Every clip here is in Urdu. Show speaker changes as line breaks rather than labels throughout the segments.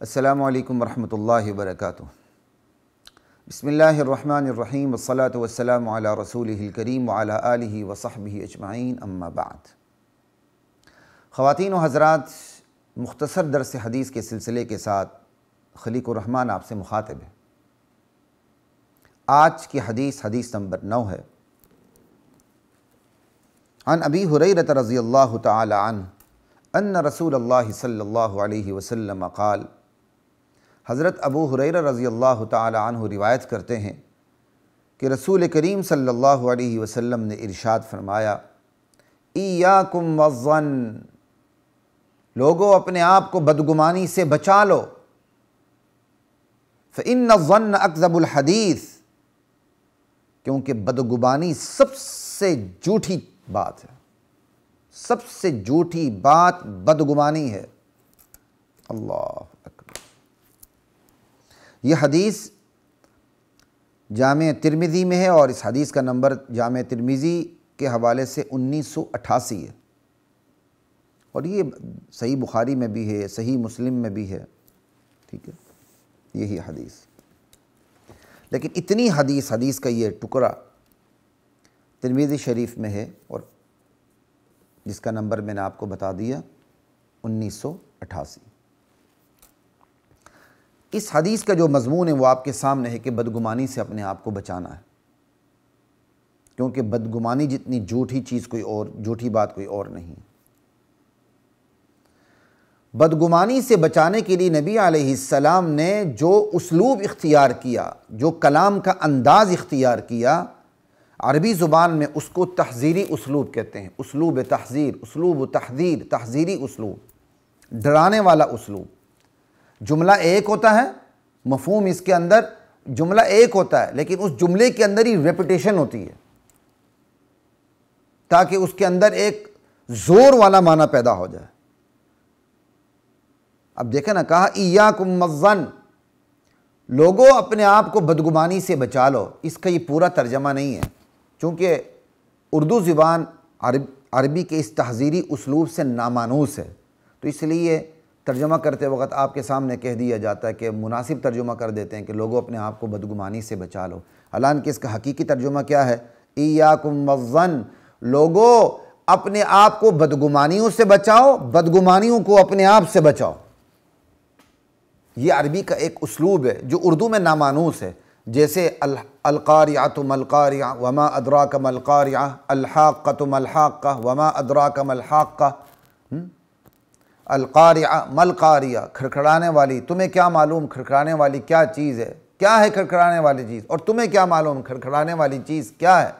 السلام علیکم ورحمۃ اللہ وبرکاتہ۔ بسم اللہ الرحمن الرحیم والصلاة والسلام علی رسولہ الکریم وعلی آلہ وصحبہ اجمعین، اما بعد۔ خواتین و حضرات، مختصر درس حدیث کے سلسلے کے ساتھ خلیق الرحمن آپ سے مخاطب ہے۔ آج کی حدیث نمبر 9 ہے۔ عن ابی ہریرہ رضی اللہ تعالی عنہ ان رسول اللہ صلی اللہ علیہ وسلم قال، حضرت ابو ہریرہ رضی اللہ تعالی عنہ روایت کرتے ہیں کہ رسول کریم صلی اللہ علیہ وسلم نے ارشاد فرمایا، ایاکم والظن، لوگو اپنے آپ کو بدگمانی سے بچا لو، فإن الظن اکذب الحدیث، کیونکہ بدگمانی سب سے جھوٹی بات ہے، سب سے جھوٹی بات بدگمانی ہے۔ اللہ اکبر۔ یہ حدیث جامع ترمذی میں ہے اور اس حدیث کا نمبر جامع ترمذی کے حوالے سے 1988 ہے، اور یہ صحیح بخاری میں بھی ہے، صحیح مسلم میں بھی ہے، ٹھیک ہے، یہی حدیث۔ لیکن اتنی حدیث کا یہ ٹکڑا ترمذی شریف میں ہے، اور جس کا نمبر میں نے آپ کو بتا دیا 1988۔ اس حدیث کا جو مضمون ہے وہ آپ کے سامنے ہے کہ بدگمانی سے اپنے آپ کو بچانا ہے، کیونکہ بدگمانی جتنی جھوٹی چیز کوئی اور، جھوٹی بات کوئی اور نہیں۔ بدگمانی سے بچانے کے لیے نبی علیہ السلام نے جو اسلوب اختیار کیا، جو کلام کا انداز اختیار کیا، عربی زبان میں اس کو تحذیری اسلوب کہتے ہیں۔ اسلوب تحذیر، اسلوب تحذیر، تحذیری اسلوب، ڈرانے والا اسلوب۔ جملہ ایک ہوتا ہے، مفہوم اس کے اندر جملہ ایک ہوتا ہے، لیکن اس جملے کے اندر ہی ریپیٹیشن ہوتی ہے تاکہ اس کے اندر ایک زور والا معنی پیدا ہو جائے۔ اب دیکھیں نا، کہا ایاکم والظن، لوگوں اپنے آپ کو بدگمانی سے بچا لو۔ اس کا یہ پورا ترجمہ نہیں ہے، چونکہ اردو زبان عربی کے اس تحذیری اسلوب سے نامانوس ہے، تو اس لیے ترجمہ کرتے وقت آپ کے سامنے کہہ دیا جاتا ہے کہ مناسب ترجمہ کر دیتے ہیں کہ لوگوں اپنے آپ کو بدگمانی سے بچا لو، حالانکہ اس کا حقیقی ترجمہ کیا ہے؟ ایاکم والظن، لوگوں اپنے آپ کو بدگمانیوں سے بچاؤ، بدگمانیوں کو اپنے آپ سے بچاؤ۔ یہ عربی کا ایک اسلوب ہے جو اردو میں نامانوس ہے، جیسے القاریعۃ ما القاریعہ وما ادراک ما القاریعہ، الحاقۃ ما الحاقہ وما ادراک ما الحاقہ، القاریعہ ما القاریہ، کھڑکھڑانے والی، تمہیں کیا معلوم کھڑکھڑانے والی کیا چیز ہے؟ کیا ہے کھڑکھڑانے والی چیز؟ اور تمہیں کیا معلوم کھڑکھڑانے والی چیز کیا ہے؟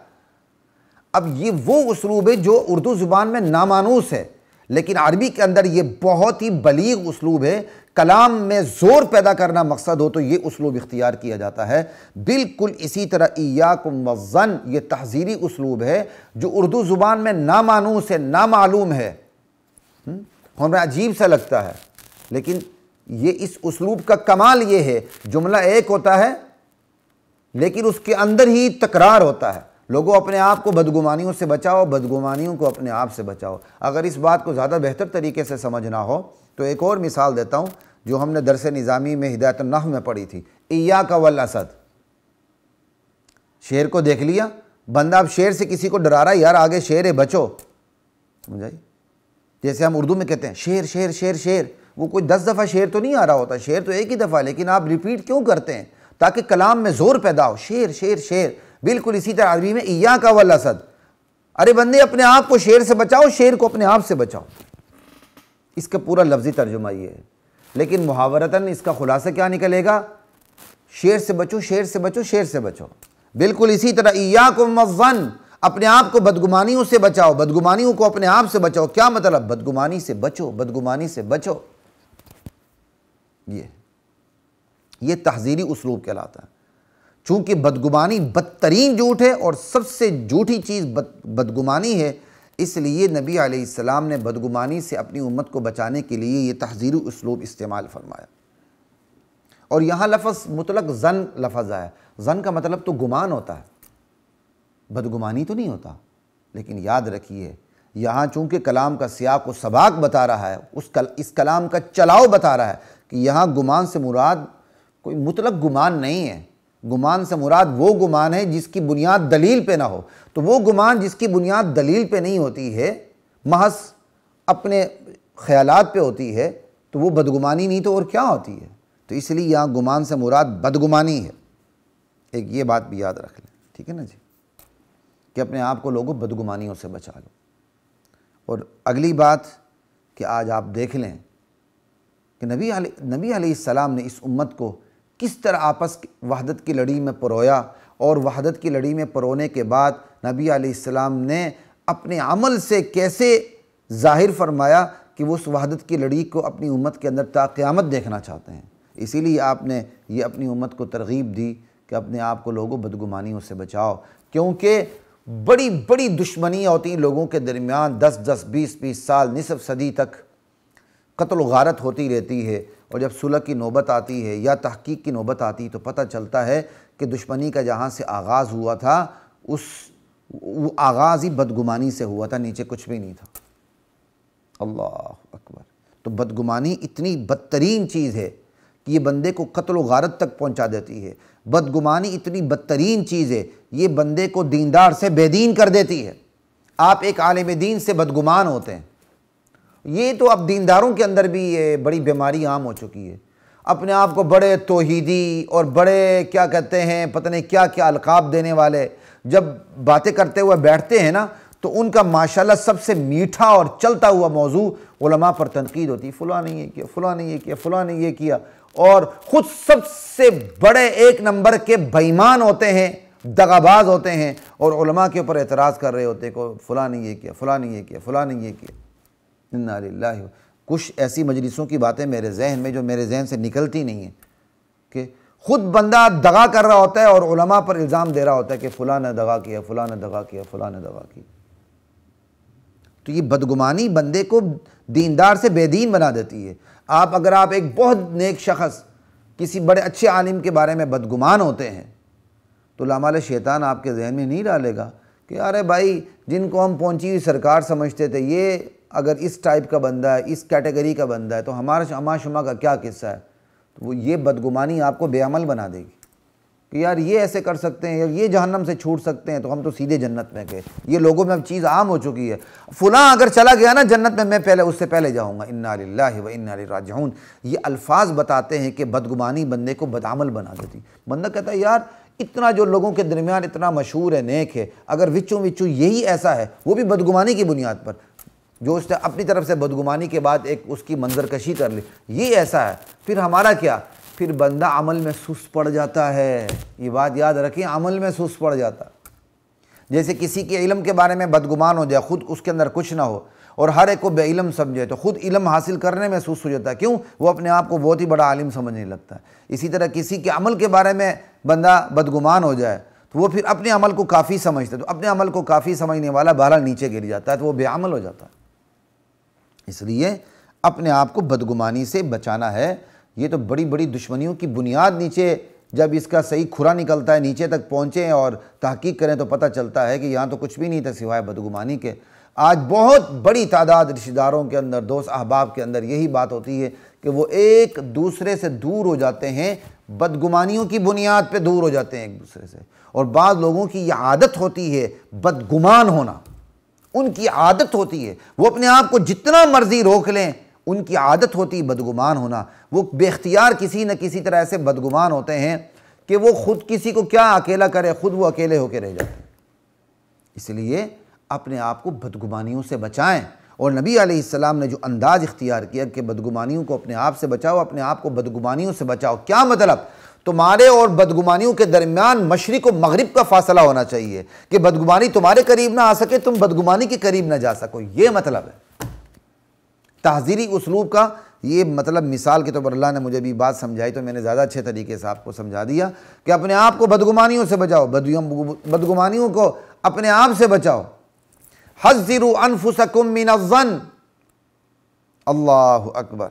اب یہ وہ اسلوب ہے جو اردو زبان میں نامانوس ہے، لیکن عربی کے اندر یہ بہت ہی بلیغ اسلوب ہے۔ کلام میں زور پیدا کرنا مقصد ہو تو یہ اسلوب اختیار کیا جاتا ہے۔ بالکل اسی طرح ایاکم والظن یہ تحذیری اسلوب ہے جو اردو زبان میں نامانوس ہے، نامعلوم ہے، ہمیں عجیب سا لگتا ہے، لیکن یہ اس اسلوب کا کمال یہ ہے، جملہ ایک ہوتا ہے لیکن اس کے اندر ہی تکرار ہوتا ہے۔ لوگوں اپنے آپ کو بدگمانیوں سے بچاؤ، بدگمانیوں کو اپنے آپ سے بچاؤ۔ اگر اس بات کو زیادہ بہتر طریقے سے سمجھنا ہو تو ایک اور مثال دیتا ہوں جو ہم نے درس نظامی میں ہدایت النحو میں پڑھی تھی۔ ایاک والاسد، شیر کو دیکھ لیا، بندہ اب شیر سے کسی کو ڈرا رہا ہے، یار آگے شیر ہے بچو، سمجھائی؟ جیسے ہم اردو میں کہتے ہیں شیر شیر شیر شیر، وہ کوئی 10 دفعہ شیر تو نہیں آ رہا ہوتا، شیر تو ایک ہی دفعہ، لیکن آپ ریپیٹ کیوں کرتے ہیں؟ تاکہ کلام میں زور پیدا ہو، شیر شیر شیر۔ بالکل اسی طرح عربی میں ایاک والاسد، ارے بندے اپنے آپ کو شیر سے بچاؤ، شیر کو اپنے آپ سے بچاؤ۔ اس کا پورا لفظی ترجمہ یہ ہے، لیکن محاورتاً اس کا خلاصہ کیا نکلے گا؟ شیر سے بچو، شیر سے بچو، شیر سے بچو۔ بالکل اسی طرح ایاکم والظن، اپنے آپ کو بدگمانیوں سے بچاؤ، بدگمانیوں کو اپنے آپ سے بچاؤ۔ کیا مطلب؟ بدگمانی سے بچو، بدگمانی سے بچو۔ یہ تحذیری اسلوب کہلاتا ہے، چونکہ بدگمانی بدترین جھوٹ ہے اور سب سے جھوٹی چیز بدگمانی ہے، اس لیے نبی علیہ السلام نے بدگمانی سے اپنی امت کو بچانے کے لیے یہ تحذیری اسلوب استعمال فرمایا۔ اور یہاں لفظ مطلق ظن لفظ ہے، ظن کا مطلب تو گمان ہوتا ہے، بدگمانی تو نہیں ہوتا۔ لیکن یاد رکھیے، یہاں چونکہ کلام کا سیاق و سباق بتا رہا ہے، اس کلام کا چلاؤ بتا رہا ہے کہ یہاں گمان سے مراد کوئی مطلق گمان نہیں ہے، گمان سے مراد وہ گمان ہے جس کی بنیاد دلیل پہ نہ ہو۔ تو وہ گمان جس کی بنیاد دلیل پہ نہیں ہوتی ہے، محض اپنے خیالات پہ ہوتی ہے، تو وہ بدگمانی نہیں تو اور کیا ہوتی ہے؟ تو اس لیے یہاں گمان سے مراد بدگمانی ہے۔ ایک یہ بات بھی یاد رکھ لیں، ٹھیک ہے نا جی، کہ اپنے آپ کو لوگوں بدگمانیوں سے بچا لو۔ اور اگلی بات کہ آج آپ دیکھ لیں کہ نبی علیہ السلام نے اس امت کو کس طرح آپس وحدت کی لڑی میں پرویا، اور وحدت کی لڑی میں پرونے کے بعد نبی علیہ السلام نے اپنے عمل سے کیسے ظاہر فرمایا کہ وہ اس وحدت کی لڑی کو اپنی امت کے اندر تا قیامت دیکھنا چاہتے ہیں۔ اسی لیے آپ نے یہ اپنی امت کو ترغیب دی کہ اپنے آپ کو لوگوں بدگمانیوں سے بچاؤ، کیونکہ بڑی بڑی دشمنیاں ہوتی ہیں لوگوں کے درمیان، 10 20 سال، نصف صدی تک قتل و غارت ہوتی رہتی ہے، اور جب صلح کی نوبت آتی ہے یا تحقیق کی نوبت آتی ہے تو پتہ چلتا ہے کہ دشمنی کا جہاں سے آغاز ہوا تھا وہ آغاز ہی بدگمانی سے ہوا تھا، نیچے کچھ بھی نہیں تھا۔ اللہ اکبر۔ تو بدگمانی اتنی بدترین چیز ہے کہ یہ بندے کو قتل و غارت تک پہنچا دیتی ہے۔ بدگمانی اتنی بدترین چیز ہے، یہ بندے کو دیندار سے بے دین کر دیتی ہے۔ آپ ایک عالم دین سے بدگمان ہوتے ہیں، یہ تو اب دینداروں کے اندر بھی یہ بڑی بیماری عام ہو چکی ہے۔ اپنے آپ کو بڑے توحیدی اور بڑے کیا کہتے ہیں پتہ نہیں کیا کیا القاب دینے والے جب باتیں کرتے ہوئے بیٹھتے ہیں نا، تو ان کا ماشاءاللہ سب سے میٹھا اور چلتا ہوا موضوع علماء پر تنقید ہوتی ہے، فلاں نے یہ کیا، فلاں نے یہ کیا، فلاں نے یہ کیا، اور خود سب سے بڑے ایک نمبر کے بےایمان ہوتے ہیں، دغاباز ہوتے ہیں، اور علماء کے اوپر اعتراض کر رہے ہوتے ہیں کہ فلاں نے یہ کیا، فلاں نے یہ کیا، فلاں نے یہ کیا۔ انا للہ۔ کچھ ایسی مجلسوں کی باتیں میرے ذہن میں جو میرے ذہن سے نکلتی نہیں ہیں، کہ خود بندہ دغا کر رہا ہوتا ہے اور علماء پر الزام دے رہا ہوتا ہے کہ فلاں نے دغا کیا، فلاں نے دغا کیا، فلاں نے دغا کی۔ تو یہ بدگمانی بندے کو دیندار سے بے دین بنا دیتی ہے۔ اگر آپ ایک بہت نیک شخص کسی بڑے اچھے عالم کے بارے میں بدگمان ہوتے ہیں تو لامال شیطان آپ کے ذہن میں نہیں ڈالے گا کہ ارے بھائی جن کو ہم پہنچی ہوئی سرکار سمجھتے تھے، یہ اگر اس ٹائپ کا بندہ ہے، اس کیٹیگری کا بندہ ہے، تو ہمارا ہما شما کا کیا قصہ ہے؟ تو وہ یہ بدگمانی آپ کو بے عمل بنا دے گی کہ یار یہ ایسے کر سکتے ہیں، یہ جہنم سے چھوٹ سکتے ہیں، تو ہم تو سیدھے جنت میں گئے۔ یہ لوگوں میں اب چیز عام ہو چکی ہے، فلاں اگر چلا گیا نا جنت میں پہلے اس سے پہلے جاؤں گا۔ انا للہ و انا الیہ راجعون۔ یہ الفاظ بتاتے ہیں کہ بدگمانی بندے کو بدعمل بنا دیتی۔ بندہ کہتا ہے یار اتنا جو لوگوں کے درمیان اتنا مشہور ہے، نیک ہے، اگر وچوں یہی ایسا ہے، وہ بھی بدگمانی کی بنیاد پر، جو اس نے اپنی طرف سے بدگمانی کے بعد ایک اس کی منظر کشی کر لی، یہ ایسا ہے، پھر ہمارا کیا؟ پھر بندہ عمل میں سست پڑ جاتا ہے۔ یہ بات یاد رکھیں، عمل میں سست پڑ جاتا ہے۔ جیسے کسی کے علم کے بارے میں بدگمان ہو جائے، خود اس کے اندر کچھ نہ ہو، اور ہر ایک کو بے علم سمجھے، تو خود علم حاصل کرنے میں سست ہو جاتا ہے۔ کیوں؟ وہ اپنے آپ کو بہت ہی بڑا عالم سمجھنے لگتا ہے۔ اسی طرح کسی کے عمل کے بارے میں بندہ بدگمان ہو جائے تو وہ پھر اپنے عمل کو کافی سمجھتا ہے، تو اپنے عمل کو کافی سمجھنے والا بہرحال نیچے گر جاتا ہے، تو وہ بے عمل ہو جاتا ہے۔ اس لیے اپنے آپ کو بدگمانی سے بچانا ہے۔ یہ تو بڑی بڑی دشمنیوں کی بنیاد نیچے جب اس کا صحیح کھرا نکلتا ہے، نیچے تک پہنچیں اور تحقیق کریں تو پتہ چلتا ہے کہ یہاں تو کچھ بھی نہیں تھا سوائے بدگمانی کے۔ آج بہت بڑی تعداد رشتہ داروں کے اندر، دوست احباب کے اندر یہی بات ہوتی ہے کہ وہ ایک دوسرے سے دور ہو جاتے ہیں، بدگمانیوں کی بنیاد پہ دور ہو جاتے ہیں ایک دوسرے سے۔ اور بعض لوگوں کی یہ عادت ہوتی ہے بدگمان ہونا، ان کی عادت ہوتی ہے، وہ اپنے آپ کو جتنا مرضی روک لیں، ان کی عادت ہوتی ہے بدگمان ہونا۔ وہ بے اختیار کسی نہ کسی طرح ایسے بدگمان ہوتے ہیں کہ وہ خود کسی کو کیا اکیلا کرے، خود وہ اکیلے ہو کے رہ جاتے ہیں۔ اس لیے اپنے آپ کو بدگمانیوں سے بچائیں، اور نبی علیہ السلام نے جو انداز اختیار کیا کہ بدگمانیوں کو اپنے آپ سے بچاؤ، اپنے آپ کو بدگمانیوں سے بچاؤ، کیا مطلب؟ تمہارے اور بدگمانیوں کے درمیان مشرق و مغرب کا فاصلہ ہونا چاہیے کہ بدگمانی تمہارے قریب نہ آ سکے، تم بدگمانی کے قریب نہ جا سکو، یہ مطلب ہے۔ تحذیری اسلوب کا یہ مطلب مثال کے طور پر اللہ نے مجھے بھی بات سمجھائی تو میں نے زیادہ اچھے طریقے سے آپ کو سمجھا دیا کہ اپنے آپ کو بدگمانیوں سے بچاؤ، بدگمانیوں کو اپنے آپ سے بچاؤ۔ حذروا انفسکم من الظن، اللہ اکبر۔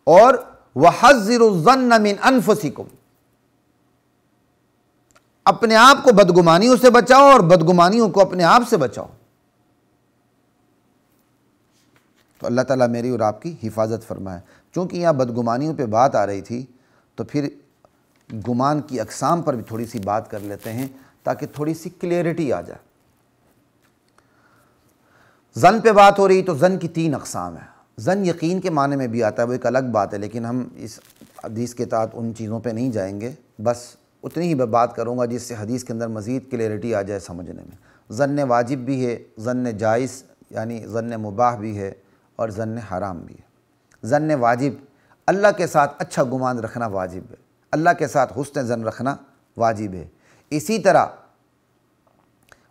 اور وحذروا الظن من انفسکم، اپنے آپ کو بدگمانیوں سے بچاؤ اور بدگمانیوں کو اپنے آپ سے بچاؤ۔ تو اللہ تعالیٰ میری اور آپ کی حفاظت فرمائے۔ چونکہ یہاں بدگمانیوں پہ بات آ رہی تھی تو پھر گمان کی اقسام پر بھی تھوڑی سی بات کر لیتے ہیں تاکہ تھوڑی سی کلیئرٹی آ جائے۔ ظن پہ بات ہو رہی تو ظن کی 3 اقسام ہیں۔ ظن یقین کے معنی میں بھی آتا ہے، وہ ایک الگ بات ہے، لیکن ہم اس حدیث کے تحت ان چیزوں پہ نہیں جائیں گے، بس اتنی ہی میں بات کروں گا جس سے حدیث کے اندر مزید کلیئرٹی آ جائے سمجھنے میں۔ ظن واجب بھی ہے، ظن جائز یعنی ظن مباح بھی ہے، اور ظن حرام بھی ہے۔ ظن واجب، اللہ کے ساتھ اچھا گمان رکھنا واجب ہے، اللہ کے ساتھ حسن ظن رکھنا واجب ہے۔ اسی طرح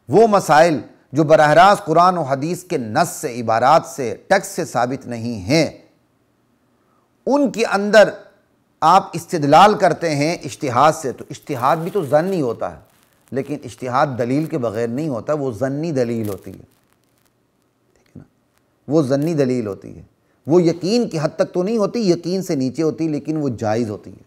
وہ مسائل جو براہ راست قرآن و حدیث کے نص سے، عبارات سے، ٹیکسٹ سے ثابت نہیں ہیں، ان کے اندر آپ استدلال کرتے ہیں اجتہاد سے، تو اجتہاد بھی تو ظن ہی ہوتا ہے، لیکن اجتہاد دلیل کے بغیر نہیں ہوتا، وہ ظنی دلیل ہوتی ہے، ٹھیک ہے نا، وہ ظنی دلیل ہوتی ہے، وہ یقین کی حد تک تو نہیں ہوتی، یقین سے نیچے ہوتی، لیکن وہ جائز ہوتی ہے،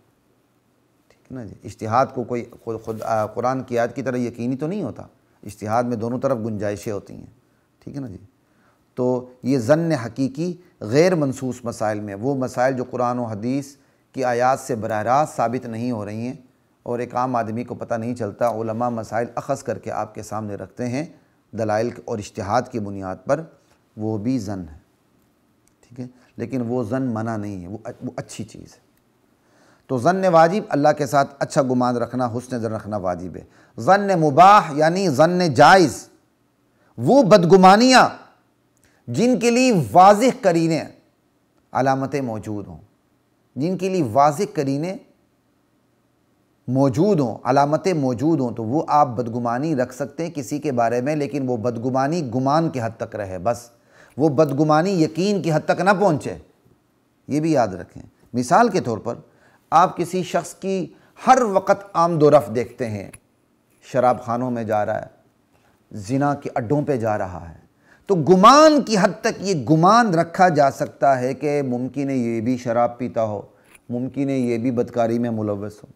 ٹھیک ہے نا جی۔ اجتہاد کو کوئی خود قرآن کی آیت کی طرح یقینی تو نہیں ہوتا، اجتہاد میں دونوں طرف گنجائشیں ہوتی ہیں، ٹھیک ہے نا جی۔ تو یہ ظن حقیقی غیر منصوص مسائل میں، وہ مسائل جو قرآن و حدیث کی آیات سے براہ راست ثابت نہیں ہو رہی ہیں اور ایک عام آدمی کو پتہ نہیں چلتا، علماء مسائل اخذ کر کے آپ کے سامنے رکھتے ہیں دلائل اور اجتہاد کی بنیاد پر، وہ بھی ظن ہے، ٹھیک ہے، لیکن وہ ظن منع نہیں ہے، وہ اچھی چیز ہے۔ تو ظن واجب، اللہ کے ساتھ اچھا گمان رکھنا، حسن ظن رکھنا واجب ہے۔ ظن مباح یعنی ظن جائز، وہ بدگمانیاں جن کے لیے واضح قرینے علامتیں موجود ہوں، جن کے لیے واضح قرینے موجود ہوں، علامتیں موجود ہوں، تو وہ آپ بدگمانی رکھ سکتے ہیں کسی کے بارے میں، لیکن وہ بدگمانی گمان کے حد تک رہے، بس وہ بدگمانی یقین کی حد تک نہ پہنچے، یہ بھی یاد رکھیں۔ مثال کے طور پر آپ کسی شخص کی ہر وقت آمد و رفت دیکھتے ہیں، شراب خانوں میں جا رہا ہے، زنا کے اڈوں پہ جا رہا ہے، تو گمان کی حد تک یہ گمان رکھا جا سکتا ہے کہ ممکن ہے یہ بھی شراب پیتا ہو، ممکن ہے یہ بھی بدکاری میں ملوث ہو،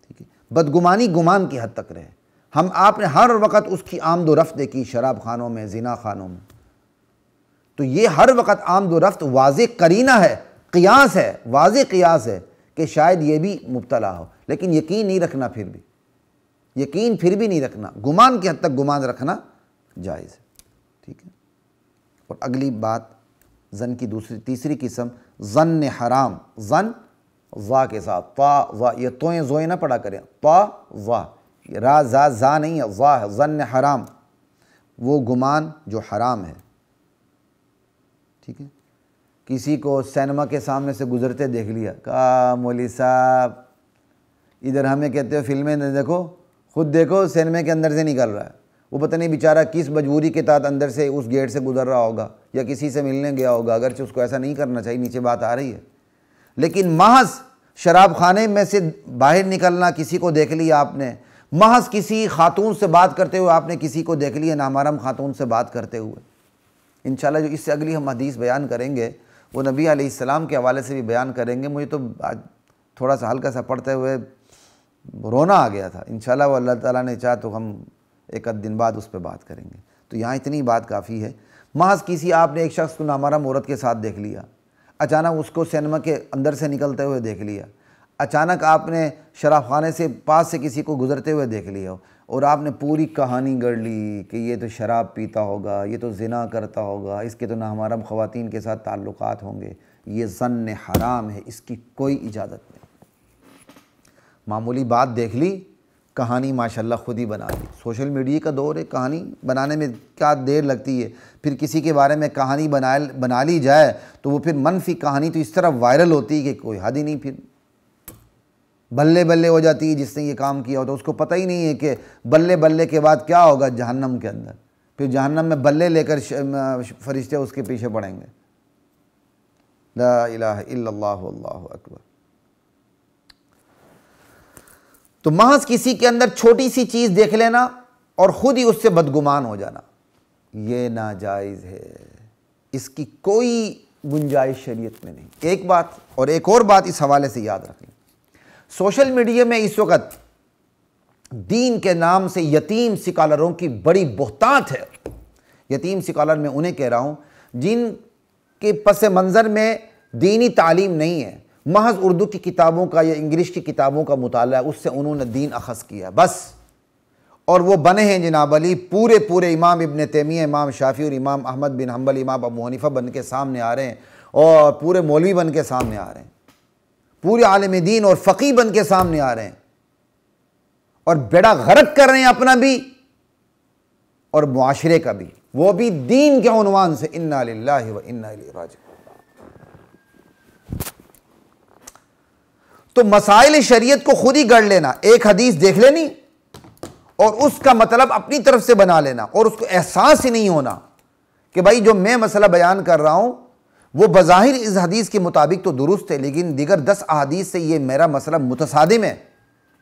ٹھیک ہے، بدگمانی گمان کی حد تک رہے۔ آپ نے ہر وقت اس کی آمد و رفت دیکھی شراب خانوں میں، زنا خانوں میں، تو یہ ہر وقت آمد و رفت واضح قرینہ ہے، قیاس ہے، واضح قیاس ہے کہ شاید یہ بھی مبتلا ہو، لیکن یقین نہیں رکھنا، یقین پھر بھی نہیں رکھنا، گمان کی حد تک گمان رکھنا جائز ہے، ٹھیک ہے۔ اور اگلی بات ظن کی تیسری قسم ظن حرام، ظن ظا کے ساتھ، طا ظا، یہ توئیں زوئیں نہ پڑھا کریں، طا ظا، را زا زا نہیں ہے، ظا ہے، ظن حرام، وہ گمان جو حرام ہے، ٹھیک ہے۔ کسی کو سینما کے سامنے سے گزرتے دیکھ لیا، کہا مولوی صاحب ادھر ہمیں کہتے ہو فلمیں نہ دیکھو، خود دیکھو سینما کے اندر سے نکل رہا ہے، وہ پتہ نہیں بیچارہ کس مجبوری کے تحت اندر سے اس گیٹ سے گزر رہا ہوگا یا کسی سے ملنے گیا ہوگا، اگرچہ اس کو ایسا نہیں کرنا چاہیے، نیچے بات آ رہی ہے، لیکن محض شراب خانے میں سے باہر نکلنا، کسی کو دیکھ لیا آپ نے، محض کسی خاتون سے بات کرتے ہوئے آپ نے کسی کو دیکھ لیا نامحرم خاتون سے بات کرتے ہوئے، انشاءاللہ جو اس سے اگلی ہم حدیث بیان کریں گے وہ نبی علیہ السلام کے حوالے سے بھی بیان کریں گے۔ مجھے تو آج تھوڑا سا ہلکا سا پڑھتے ہوئے رونا آ گیا تھا، انشاءاللہ وہ اللہ تعالیٰ نے چاہا تو ہم ایک آدھ دن بعد اس پہ بات کریں گے، تو یہاں اتنی بات کافی ہے۔ محض کسی آپ نے ایک شخص کو نامحرم عورت کے ساتھ دیکھ لیا، اچانک اس کو سینما کے اندر سے نکلتے ہوئے دیکھ لیا، اچانک آپ نے شراب خانے سے پاس سے کسی کو گزرتے ہوئے دیکھ لیا، اور آپ نے پوری کہانی گڑھ لی کہ یہ تو شراب پیتا ہوگا، یہ تو زنا کرتا ہوگا، اس کے تو نامحرم خواتین کے ساتھ تعلقات ہوں گے، یہ ظن حرام ہے، اس کی کوئی اجازت نہیں۔ معمولی بات دیکھ لی، کہانی ماشاءاللہ خود ہی بنا لی۔ سوشل میڈیا کا دور ہے، کہانی بنانے میں کیا دیر لگتی ہے، پھر کسی کے بارے میں کہانی بنا لی جائے تو وہ پھر منفی کہانی تو اس طرح وائرل ہوتی ہے کہ کوئی حد ہی نہیں، پھر بلے بلے ہو جاتی ہے جس نے یہ کام کیا ہوتا ہے، اس کو پتہ ہی نہیں ہے کہ بلے بلے کے بعد کیا ہوگا جہنم کے اندر، پھر جہنم میں بلے لے کر فرشتے اس کے پیچھے پڑیں گے۔ لا الہ الا اللہ واللہ اکبر۔ تو محض کسی کے اندر چھوٹی سی چیز دیکھ لینا اور خود ہی اس سے بدگمان ہو جانا، یہ ناجائز ہے، اس کی کوئی گنجائش شریعت میں نہیں۔ ایک بات اور ایک اور بات اس حوالے سے یاد رکھیں، سوشل میڈیا میں اس وقت دین کے نام سے یتیم سکالروں کی بڑی بہتات ہے، یتیم اسکالر میں انہیں کہہ رہا ہوں جن کے پس منظر میں دینی تعلیم نہیں ہے، محض اردو کی کتابوں کا یا انگلش کی کتابوں کا مطالعہ، اس سے انہوں نے دین اخذ کیا بس، اور وہ بنے ہیں جناب علی پورے امام ابن تیمیہ، امام شافعی اور امام احمد بن حنبل، امام ابو حنیفہ بن کے سامنے آ رہے ہیں، اور پورے مولوی بن کے سامنے آ رہے ہیں، پورے عالم دین اور فقیہ بن کے سامنے آ رہے ہیں، اور بیڑا غرق کر رہے ہیں اپنا بھی اور معاشرے کا بھی، وہ بھی دین کے عنوان سے۔ انا للہ و انا الیہ راجعون۔ تو مسائل شریعت کو خود ہی گڑھ لینا، ایک حدیث دیکھ لینی اور اس کا مطلب اپنی طرف سے بنا لینا، اور اس کو احساس ہی نہیں ہونا کہ بھائی جو میں مسئلہ بیان کر رہا ہوں وہ بظاہر اس حدیث کے مطابق تو درست ہے، لیکن دیگر 10 احادیث سے یہ میرا مسئلہ متصادم ہے،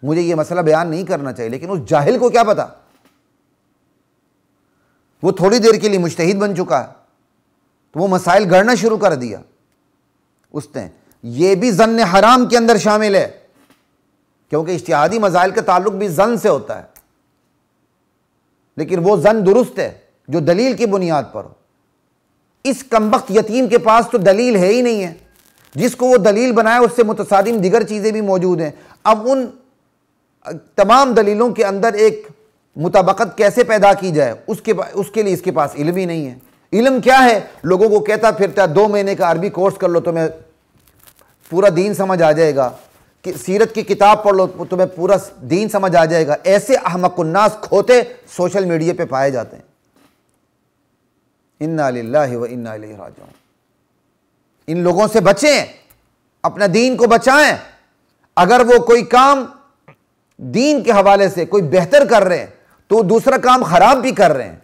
مجھے یہ مسئلہ بیان نہیں کرنا چاہیے۔ لیکن اس جاہل کو کیا پتا، وہ تھوڑی دیر کے لیے مجتہد بن چکا ہے، تو وہ مسائل گڑھنا شروع کر دیا اس نے۔ یہ بھی ظن حرام کے اندر شامل ہے، کیونکہ اجتہادی مسائل کا تعلق بھی ظن سے ہوتا ہے، لیکن وہ ظن درست ہے جو دلیل کی بنیاد پر ہو۔ اس کمبخت یتیم کے پاس تو دلیل ہے ہی نہیں ہے، جس کو وہ دلیل بنائے اس سے متصادم دیگر چیزیں بھی موجود ہیں۔ اب ان تمام دلیلوں کے اندر ایک مطابقت کیسے پیدا کی جائے، اس کے لیے اس کے پاس علم ہی نہیں ہے۔ علم کیا ہے؟ لوگوں کو کہتا پھرتا 2 مہینے کا عربی کورس کر لو تمہیں پورا دین سمجھ آ جائے گا، کہ سیرت کی کتاب پڑھ لو تمہیں پورا دین سمجھ آ جائے گا۔ ایسے احمق الناس کھوتے سوشل میڈیا پہ پائے جاتے ہیں۔ انا للہ و انا الیہ راجعون۔ ان لوگوں سے بچیں، اپنا دین کو بچائیں۔ اگر وہ کوئی کام دین کے حوالے سے کوئی بہتر کر رہے ہیں تو دوسرا کام خراب بھی کر رہے ہیں،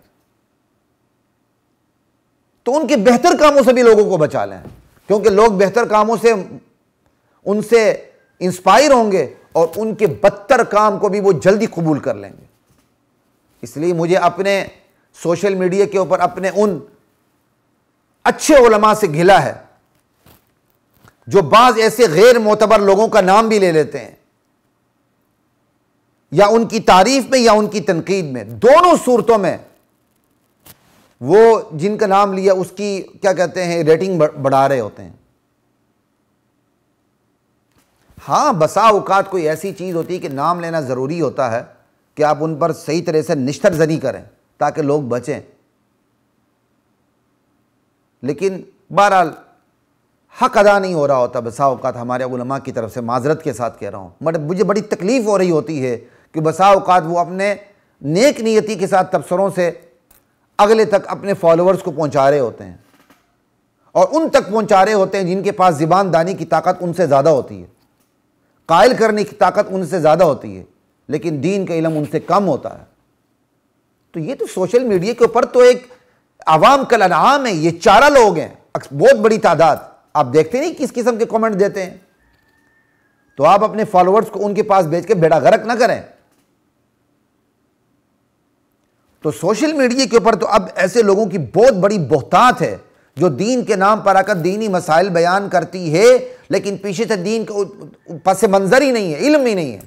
تو ان کے بہتر کاموں سے بھی لوگوں کو بچا لیں، کیونکہ لوگ بہتر کاموں سے ان سے انسپائر ہوں گے اور ان کے بدتر کام کو بھی وہ جلدی قبول کر لیں گے۔ اس لیے مجھے اپنے سوشل میڈیا کے اوپر اپنے ان اچھے علماء سے گھلا ہے جو بعض ایسے غیر معتبر لوگوں کا نام بھی لے لیتے ہیں، یا ان کی تعریف میں یا ان کی تنقید میں، دونوں صورتوں میں وہ جن کا نام لیا اس کی کیا کہتے ہیں ریٹنگ بڑھا رہے ہوتے ہیں۔ ہاں بسا اوقات کوئی ایسی چیز ہوتی ہے کہ نام لینا ضروری ہوتا ہے کہ آپ ان پر صحیح طرح سے نشتر زنی کریں تاکہ لوگ بچیں، لیکن بہرحال حق ادا نہیں ہو رہا ہوتا بسا اوقات ہمارے علماء کی طرف سے، معذرت کے ساتھ کہہ رہا ہوں۔ مجھے بڑی تکلیف ہو رہی ہوتی ہے کہ بسا اوقات وہ اپنے نیک نیتی کے ساتھ تبصروں سے اگلے تک اپنے فالوورز کو پہنچا رہے ہوتے ہیں، اور ان تک پہنچا رہے ہوتے ہیں جن کے پاس زبان دانی کی طاقت ان سے زیادہ ہوتی ہے، قائل کرنے کی طاقت ان سے زیادہ ہوتی ہے، لیکن دین کا علم ان سے کم ہوتا ہے۔ تو یہ تو سوشل میڈیا کے اوپر تو ایک عوام کل انعام ہے، یہ چارہ لوگ ہیں، بہت بڑی تعداد، آپ دیکھتے نہیں کس قسم کے کمنٹ دیتے ہیں۔ تو آپ اپنے فالوورز کو ان کے پاس بھیج کے بیڑا غرق نہ کریں۔ تو سوشل میڈیا کے اوپر تو اب ایسے لوگوں کی بہت بڑی بہتات ہے جو دین کے نام پر آ کر دینی مسائل بیان کرتی ہے، لیکن پیچھے سے دین کا پس منظر ہی نہیں ہے، علم ہی نہیں ہے۔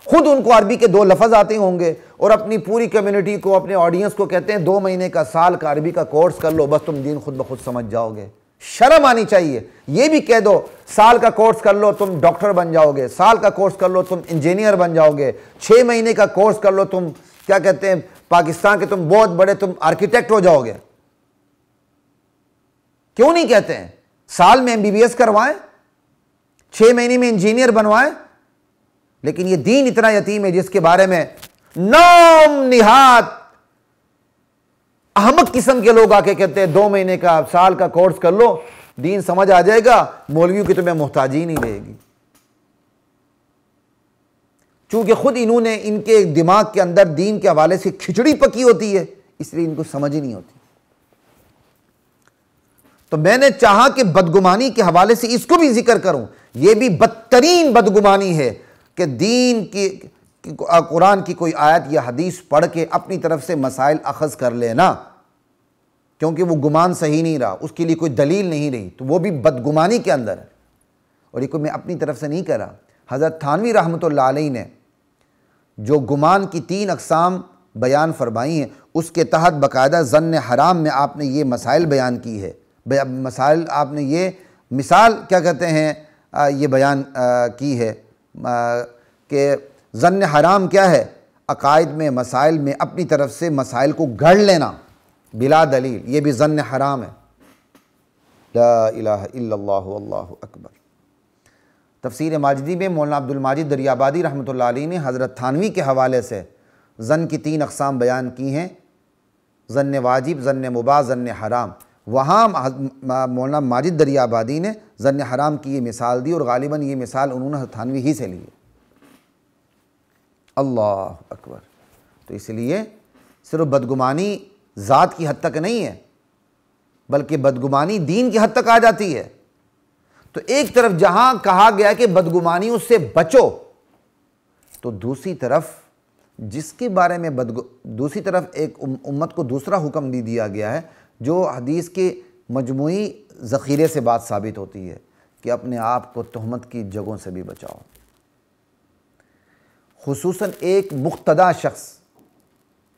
خود ان کو عربی کے 2 لفظ آتے ہوں گے اور اپنی پوری کمیونٹی کو، اپنے آڈینس کو کہتے ہیں 2 مہینے کا سال کا عربی کا کورس کر لو، بس تم دین خود بخود سمجھ جاؤ گے۔ شرم آنی چاہیے۔ یہ بھی کہہ دو سال کا کورس کر لو تم ڈاکٹر بن جاؤ گے، سال کا کورس کر لو تم انجینئر بن جاؤ گے، 6 مہینے کا کورس کر لو تم کیا کہتے ہیں پاکستان کے تم بہت بڑے تم آرکیٹیکٹ ہو جاؤ گے۔ کیوں نہیں کہتے ہیں سال میں MBBS کروائیں، 6 مہینے میں انجینئر بنوائیں؟ لیکن یہ دین اتنا یتیم ہے جس کے بارے میں نام نہاد احمق قسم کے لوگ آ کے کہتے ہیں 2 مہینے کا سال کا کورس کر لو، دین سمجھ آ جائے گا، مولویوں کی تمہیں محتاجی نہیں رہے گی۔ چونکہ خود انہوں نے ان کے دماغ کے اندر دین کے حوالے سے کھچڑی پکی ہوتی ہے، اس لیے ان کو سمجھ ہی نہیں ہوتی۔ تو میں نے چاہا کہ بدگمانی کے حوالے سے اس کو بھی ذکر کروں۔ یہ بھی بدترین بدگمانی ہے کہ دین کی قرآن کی کوئی آیت یا حدیث پڑھ کے اپنی طرف سے مسائل اخذ کر لینا، کیونکہ وہ گمان صحیح نہیں رہا، اس کے لیے کوئی دلیل نہیں رہی، تو وہ بھی بدگمانی کے اندر ہے۔ اور یہ کوئی میں اپنی طرف سے نہیں کہہ رہا، حضرت تھانوی رحمۃ اللہ علیہ نے جو گمان کی 3 اقسام بیان فرمائی ہیں، اس کے تحت باقاعدہ ظن حرام میں آپ نے یہ مسائل بیان کی ہے، مسائل آپ نے یہ مثال کیا کہتے ہیں یہ بیان کی ہے کہ ظن حرام کیا ہے؟ عقائد میں، مسائل میں اپنی طرف سے مسائل کو گھڑ لینا بلا دلیل، یہ بھی ظن حرام ہے۔ لا الہ الا اللہ واللہ اکبر۔ تفسیر ماجدی میں مولانا عبد الماجد دریابادی رحمۃ اللہ علیہ نے حضرت تھانوی کے حوالے سے ظن کی 3 اقسام بیان کی ہیں، ظن واجب، ظن مباح، ظن حرام۔ وہاں مولانا ماجد دریابادی نے ظن حرام کی یہ مثال دی، اور غالباً یہ مثال انہوں نے حضرت تھانوی ہی سے لی ہے۔ اللہ اکبر۔ تو اس لیے صرف بدگمانی ذات کی حد تک نہیں ہے، بلکہ بدگمانی دین کی حد تک آ جاتی ہے۔ تو ایک طرف جہاں کہا گیا کہ بدگمانیوں سے بچو، تو دوسری طرف جس کے بارے میں دوسری طرف ایک امت کو دوسرا حکم دیا گیا ہے جو حدیث کے مجموعی ذخیرے سے بات ثابت ہوتی ہے کہ اپنے آپ کو تہمت کی جگہوں سے بھی بچاؤ۔ خصوصاً ایک مقتدی شخص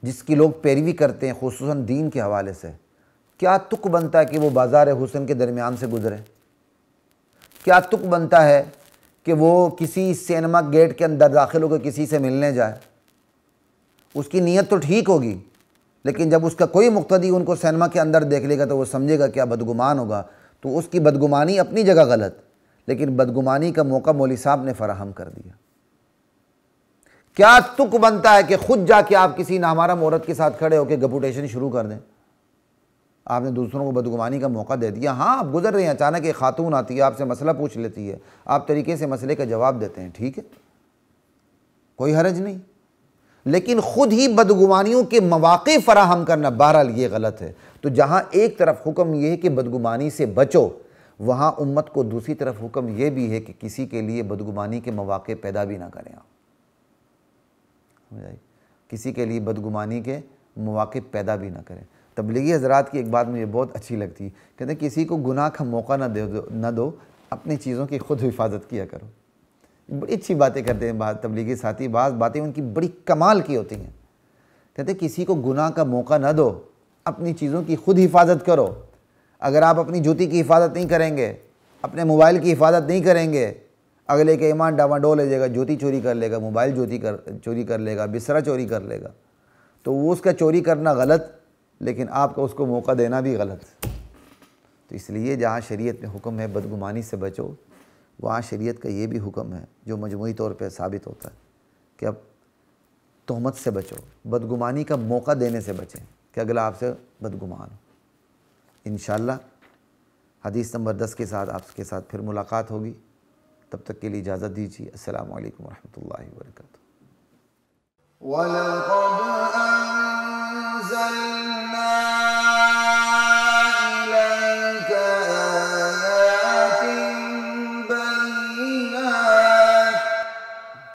جس کی لوگ پیروی کرتے ہیں خصوصاً دین کے حوالے سے، کیا تک بنتا ہے کہ وہ بازار حسن کے درمیان سے گزرے؟ کیا تک بنتا ہے کہ وہ کسی سینما گیٹ کے اندر داخل ہو کے کسی سے ملنے جائے؟ اس کی نیت تو ٹھیک ہوگی، لیکن جب اس کا کوئی مقتدی ان کو سینما کے اندر دیکھ لے گا تو وہ سمجھے گا کیا بدگمان ہوگا، تو اس کی بدگمانی اپنی جگہ غلط، لیکن بدگمانی کا موقع مولوی صاحب نے فراہم کر دیا۔ کیا تک بنتا ہے کہ خود جا کے آپ کسی نامحرم عورت کے ساتھ کھڑے ہو کے گپوٹیشن شروع کر دیں؟ آپ نے دوسروں کو بدگمانی کا موقع دے دیا۔ ہاں آپ گزر رہے ہیں، اچانک ایک خاتون آتی ہے، آپ سے مسئلہ پوچھ لیتی ہے، آپ طریقے سے مسئلے کا جواب دیتے ہیں، ٹھیک ہے، کوئی حرج نہیں، لیکن خود ہی بدگمانیوں کے مواقع فراہم کرنا بہرحال یہ غلط ہے۔ تو جہاں ایک طرف حکم یہ ہے کہ بدگمانی سے بچو، وہاں امت کو دوسری طرف حکم یہ بھی ہے کہ کسی کے لیے بدگمانی کے مواقع پیدا بھی نہ کریں آپ، کسی کے لیے بدگمانی کے مواقع پیدا بھی نہ کریں۔ تبلیغی حضرات کی ایک بات مجھے بہت اچھی لگتی ہے، کہتے ہیں کسی کو گناہ کا موقع نہ دو، اپنی چیزوں کی خود حفاظت کیا کرو۔ بڑی اچھی باتیں کرتے ہیں تبلیغی ساتھی، بعض باتیں ان کی بڑی کمال کی ہوتی ہیں۔ کہتے ہیں کسی کو گناہ کا موقع نہ دو، اپنی چیزوں کی خود حفاظت کرو۔ اگر آپ اپنی جوتی کی حفاظت نہیں کریں گے، اپنے موبائل کی حفاظت نہیں کریں گے، اگلے کے ایمان ڈاواڈول لے جائے گا، جوتی چوری کر لے گا، موبائل چوری کر لے گا، بسترا چوری کر لے گا، تو وہ اس کا چوری کرنا غلط، لیکن آپ کو اس کو موقع دینا بھی غلط۔ تو اس لیے جہاں شریعت میں حکم ہے بدگمانی سے بچو، وہاں شریعت کا یہ بھی حکم ہے جو مجموعی طور پہ ثابت ہوتا ہے کہ اب تہمت سے بچو، بدگمانی کا موقع دینے سے بچیں کہ اگلا آپ سے بدگمان ہو۔ انشاءاللہ حدیث نمبر 10 کے ساتھ آپ کے ساتھ پھر ملاقات ہوگی، تب تک کے لیے اجازت دیجیے۔ السلام علیکم ورحمۃ اللہ وبرکاتہ۔